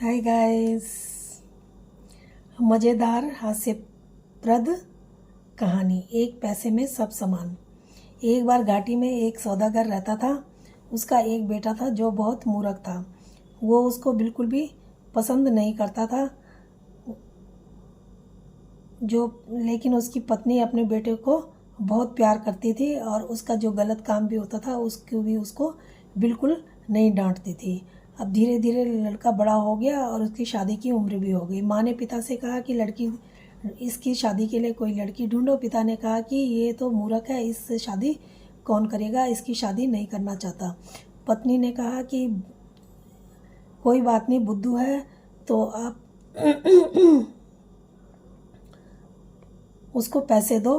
Hi guys. मज़ेदार हास्यप्रद कहानी। एक पैसे में सब सामान। एक बार घाटी में एक सौदागर रहता था। उसका एक बेटा था जो बहुत मूर्ख था। वो उसको बिल्कुल भी पसंद नहीं करता था। लेकिन उसकी पत्नी अपने बेटे को बहुत प्यार करती थी और उसका जो गलत काम भी होता था उसको भी उसको बिल्कुल नहीं डांटती थी। अब धीरे धीरे लड़का बड़ा हो गया और उसकी शादी की उम्र भी हो गई। माँ ने पिता से कहा कि इसकी शादी के लिए कोई लड़की ढूंढो। पिता ने कहा कि ये तो मूर्ख है, इससे शादी कौन करेगा, इसकी शादी नहीं करना चाहता। पत्नी ने कहा कि कोई बात नहीं, बुद्धू है तो आप उसको पैसे दो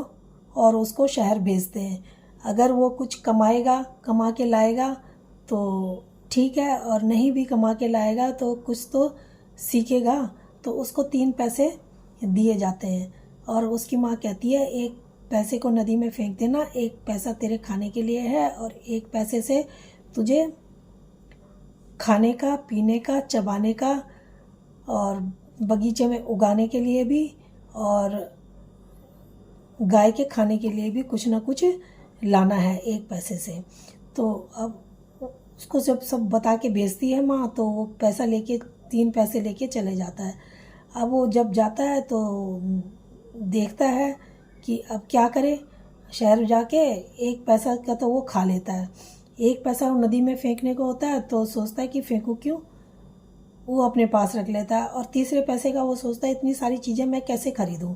और उसको शहर भेजते हैं। अगर वो कुछ कमा के लाएगा तो ठीक है, और नहीं भी कमा के लाएगा तो कुछ तो सीखेगा, तो उसको 3 पैसे दिए जाते हैं। और उसकी माँ कहती है, एक पैसे को नदी में फेंक देना, एक पैसा तेरे खाने के लिए है और एक पैसे से तुझे खाने का, पीने का, चबाने का और बगीचे में उगाने के लिए भी और गाय के खाने के लिए भी कुछ ना कुछ लाना है एक पैसे से। तो अब उसको जब सब बता के भेजती है माँ, तो वो पैसा लेके 3 पैसे लेके चले जाता है। अब वो जब जाता है तो देखता है कि अब क्या करे। शहर जाके एक पैसा का तो वो खा लेता है, एक पैसा वो नदी में फेंकने को होता है तो सोचता है कि फेंकूं क्यों, वो अपने पास रख लेता है। और तीसरे पैसे का वो सोचता है इतनी सारी चीज़ें मैं कैसे खरीदूं।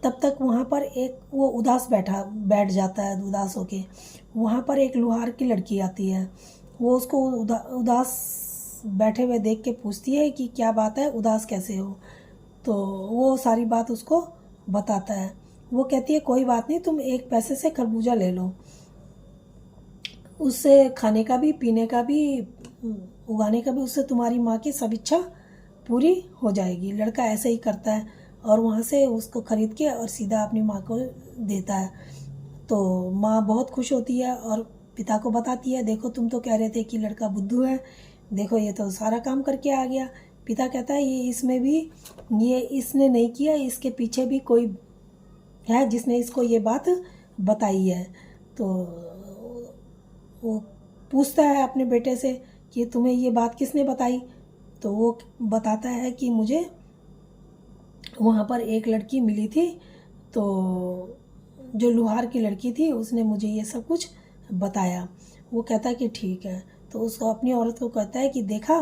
तब तक वहाँ पर वो बैठ जाता है उदास होके। वहाँ पर एक लुहार की लड़की आती है। वो उसको उदास बैठे हुए देख के पूछती है कि क्या बात है, उदास कैसे हो। तो वो सारी बात उसको बताता है। वो कहती है कोई बात नहीं, तुम एक पैसे से खरबूजा ले लो, उससे खाने का भी, पीने का भी, उगाने का भी, उससे तुम्हारी माँ की सब इच्छा पूरी हो जाएगी। लड़का ऐसे ही करता है और वहाँ से उसको खरीद के और सीधा अपनी माँ को देता है। तो माँ बहुत खुश होती है और पिता को बताती है, देखो तुम तो कह रहे थे कि लड़का बुद्धू है, देखो ये तो सारा काम करके आ गया। पिता कहता है ये इसने नहीं किया, इसके पीछे भी कोई है जिसने इसको ये बात बताई है। तो वो पूछता है अपने बेटे से कि तुम्हें ये बात किसने बताई। तो वो बताता है कि मुझे वहाँ पर एक लड़की मिली थी, तो जो लुहार की लड़की थी उसने मुझे ये सब कुछ बताया। वो कहता है कि ठीक है। तो उसको अपनी औरत को कहता है कि देखा,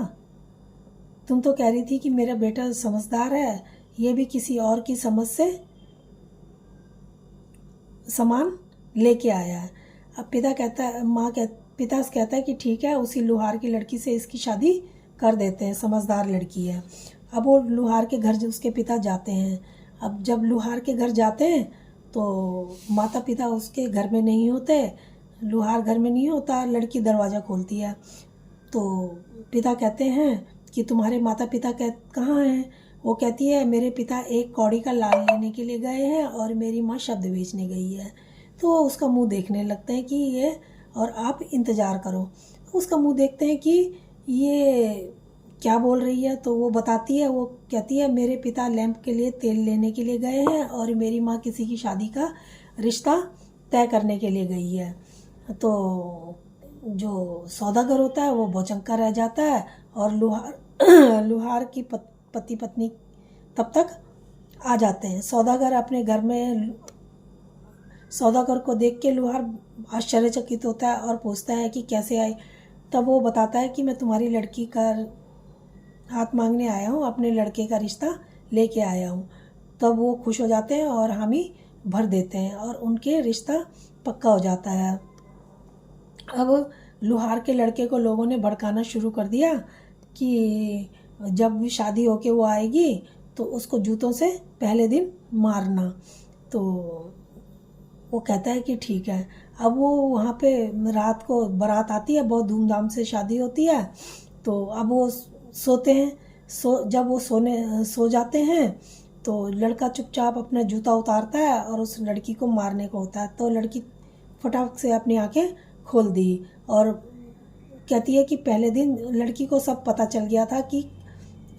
तुम तो कह रही थी कि मेरा बेटा समझदार है, ये भी किसी और की समझ से सामान लेके आया है। अब पिता कहता है कि ठीक है, उसी लुहार की लड़की से इसकी शादी कर देते हैं, समझदार लड़की है। अब वो लुहार के घर उसके पिता जाते हैं। अब जब लुहार के घर जाते हैं तो माता पिता उसके घर में नहीं होते, लुहार घर में नहीं होता। लड़की दरवाज़ा खोलती है तो पिता कहते हैं कि तुम्हारे माता पिता कहाँ हैं। वो कहती है मेरे पिता एक कौड़ी का लाल लेने के लिए गए हैं और मेरी माँ शब्द बेचने गई है। तो उसका मुंह देखने लगते हैं कि ये, और आप इंतज़ार करो। उसका मुंह देखते हैं कि ये क्या बोल रही है। तो वो बताती है, वो कहती है मेरे पिता लैंप के लिए तेल लेने के लिए गए हैं और मेरी माँ किसी की शादी का रिश्ता तय करने के लिए गई है। तो जो सौदागर होता है वो भौचक्का रह जाता है और लुहार की पति पत्नी तब तक आ जाते हैं। सौदागर अपने घर में, सौदागर को देख के लुहार आश्चर्यचकित होता है और पूछता है कि कैसे आए। तब वो बताता है कि मैं तुम्हारी लड़की का हाथ मांगने आया हूँ, अपने लड़के का रिश्ता लेके आया हूँ। तब वो खुश हो जाते हैं और हामी भर देते हैं और उनके रिश्ता पक्का हो जाता है। अब लुहार के लड़के को लोगों ने भड़काना शुरू कर दिया कि जब भी शादी होके वो आएगी तो उसको जूतों से पहले दिन मारना। तो वो कहता है कि ठीक है। अब वो वहाँ पे रात को बारात आती है, बहुत धूमधाम से शादी होती है। तो अब वो सोते हैं। जब वो सो जाते हैं तो लड़का चुपचाप अपना जूता उतारता है और उस लड़की को मारने को होता है। तो लड़की फटाक से अपनी आंखें खोल दी और कहती है कि पहले दिन लड़की को सब पता चल गया था कि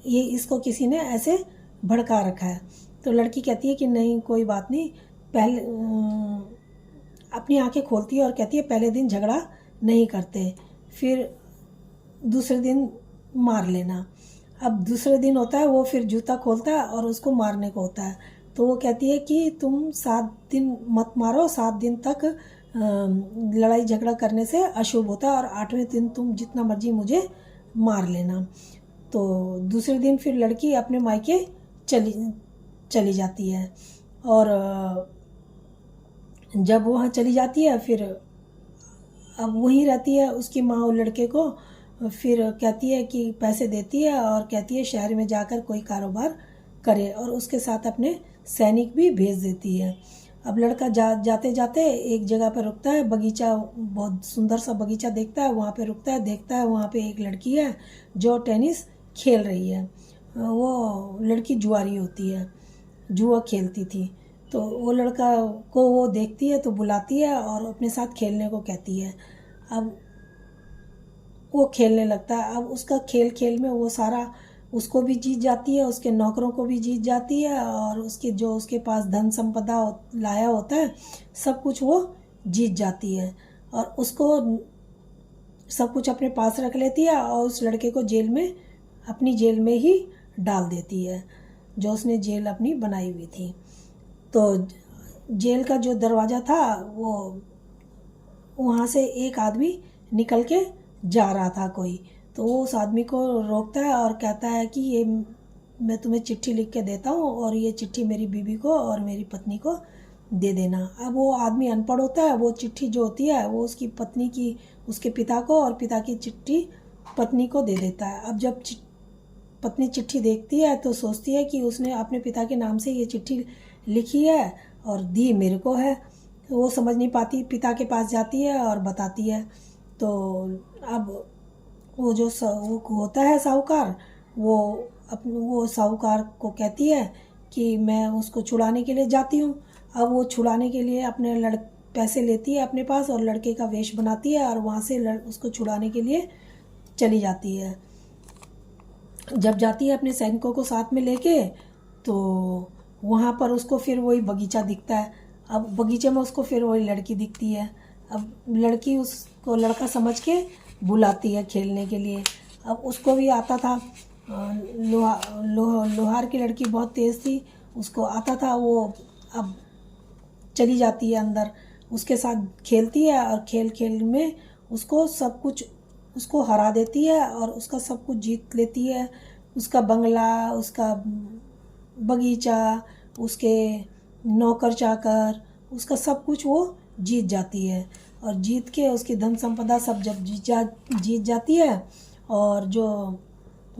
ये इसको किसी ने ऐसे भड़का रखा है। तो लड़की कहती है कि नहीं कोई बात नहीं, पहले अपनी आंखें खोलती है और कहती है पहले दिन झगड़ा नहीं करते, फिर दूसरे दिन मार लेना। अब दूसरे दिन होता है वो फिर जूता खोलता है और उसको मारने को होता है। तो वो कहती है कि तुम 7 दिन मत मारो, 7 दिन तक लड़ाई झगड़ा करने से अशुभ होता है और 8वें दिन तुम जितना मर्जी मुझे मार लेना। तो दूसरे दिन फिर लड़की अपने मायके चली जाती है और जब वहाँ चली जाती है फिर अब वहीं रहती है। उसकी माँ उस लड़के को फिर कहती है कि पैसे देती है और कहती है शहर में जाकर कोई कारोबार करे और उसके साथ अपने सैनिक भी भेज देती है। अब लड़का जाते जाते एक जगह पर रुकता है, बगीचा, बहुत सुंदर सा बगीचा देखता है, वहाँ पे रुकता है, देखता है वहाँ पे एक लड़की है जो टेनिस खेल रही है। वो लड़की जुआरी होती है, जुआ खेलती थी। तो वो लड़का को वो देखती है तो बुलाती है और अपने साथ खेलने को कहती है। अब वो खेलने लगता है। अब उसका खेल खेल में वो सारा उसको भी जीत जाती है, उसके नौकरों को भी जीत जाती है और उसके जो उसके पास धन संपदा लाया होता है सब कुछ वो जीत जाती है और उसको सब कुछ अपने पास रख लेती है और उस लड़के को जेल में, अपनी जेल में ही डाल देती है जो उसने जेल अपनी बनाई हुई थी। तो जेल का जो दरवाज़ा था वो वहाँ से एक आदमी निकल के जा रहा था कोई, तो वो उस आदमी को रोकता है और कहता है कि ये मैं तुम्हें चिट्ठी लिख के देता हूँ और ये चिट्ठी मेरी बीवी को और मेरी पत्नी को दे देना। अब वो आदमी अनपढ़ होता है, वो चिट्ठी जो होती है वो उसकी पत्नी की, उसके पिता को, और पिता की चिट्ठी पत्नी को दे देता है। अब जब पत्नी चिट्ठी देखती है तो सोचती है कि उसने अपने पिता के नाम से ये चिट्ठी लिखी है और दी मेरे को है। वो समझ नहीं पाती, पिता के पास जाती है और बताती है। तो अब वो जो होता है साहूकार, वो साहूकार को कहती है कि मैं उसको छुड़ाने के लिए जाती हूँ। अब वो छुड़ाने के लिए अपने पैसे लेती है अपने पास और लड़के का वेश बनाती है और वहाँ से उसको छुड़ाने के लिए चली जाती है। जब जाती है अपने सैनिकों को साथ में लेके तो वहाँ पर उसको फिर वही बगीचा दिखता है। अब बगीचे में उसको फिर वही लड़की दिखती है। अब लड़की उसको लड़का समझ के बुलाती है खेलने के लिए। अब उसको भी आता था, लोहार की लड़की बहुत तेज़ थी, उसको आता था। वो अब चली जाती है अंदर, उसके साथ खेलती है और खेल खेल में उसको सब कुछ, उसको हरा देती है और उसका सब कुछ जीत लेती है। उसका बंगला, उसका बगीचा, उसके नौकर चाकर, उसका सब कुछ वो जीत जाती है और जीत के उसकी धन संपदा सब जब जीत जाती है और जो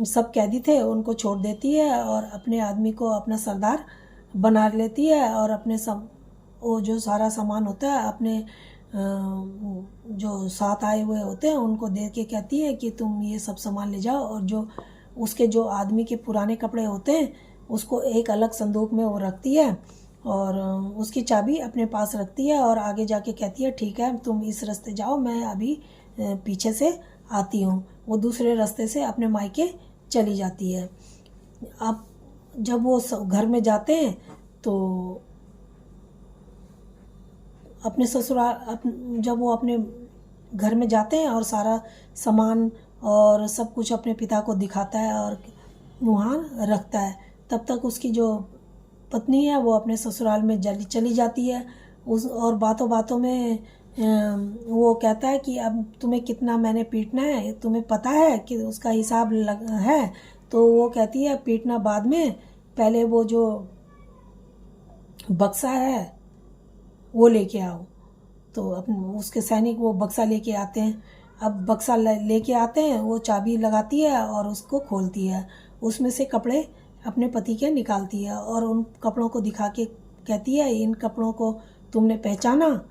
सब कैदी थे उनको छोड़ देती है और अपने आदमी को अपना सरदार बना लेती है और अपने सब वो जो सारा सामान होता है अपने जो साथ आए हुए होते हैं उनको दे के कहती है कि तुम ये सब सामान ले जाओ। और जो उसके जो आदमी के पुराने कपड़े होते हैं उसको एक अलग संदूक में वो रखती है और उसकी चाबी अपने पास रखती है और आगे जाके कहती है ठीक है तुम इस रास्ते जाओ, मैं अभी पीछे से आती हूँ। वो दूसरे रास्ते से अपने मायके चली जाती है। अब जब वो घर में जाते हैं तो अपने ससुराल, जब वो अपने घर में जाते हैं और सारा सामान और सब कुछ अपने पिता को दिखाता है और वहाँ रखता है, तब तक उसकी जो पत्नी है वो अपने ससुराल में चली जाती है। और बातों बातों में वो कहता है कि अब तुम्हें कितना मैंने पीटना है, तुम्हें पता है कि उसका हिसाब है। तो वो कहती है पीटना बाद में, पहले वो जो बक्सा है वो लेके आओ। तो उसके सैनिक वो बक्सा लेके आते हैं। अब बक्सा लेके आते हैं, वो चाबी लगाती है और उसको खोलती है, उसमें से कपड़े अपने पति के निकालती है और उन कपड़ों को दिखा के कहती है इन कपड़ों को तुमने पहचाना?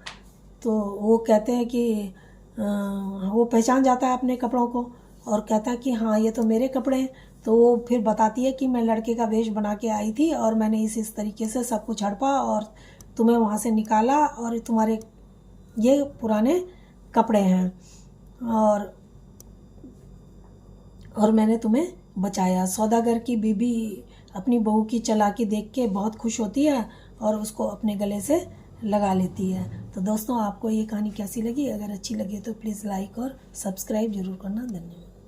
तो वो कहते हैं कि वो पहचान जाता है अपने कपड़ों को और कहता है कि हाँ ये तो मेरे कपड़े हैं। तो वो फिर बताती है कि मैं लड़के का वेश बना के आई थी और मैंने इस तरीके से सब कुछ हड़पा और तुम्हें वहाँ से निकाला और तुम्हारे ये पुराने कपड़े हैं और मैंने तुम्हें बचाया। सौदागर की बीबी अपनी बहू की चालाकी देख के बहुत खुश होती है और उसको अपने गले से लगा लेती है। तो दोस्तों, आपको ये कहानी कैसी लगी? अगर अच्छी लगी तो प्लीज़ लाइक और सब्सक्राइब जरूर करना। धन्यवाद।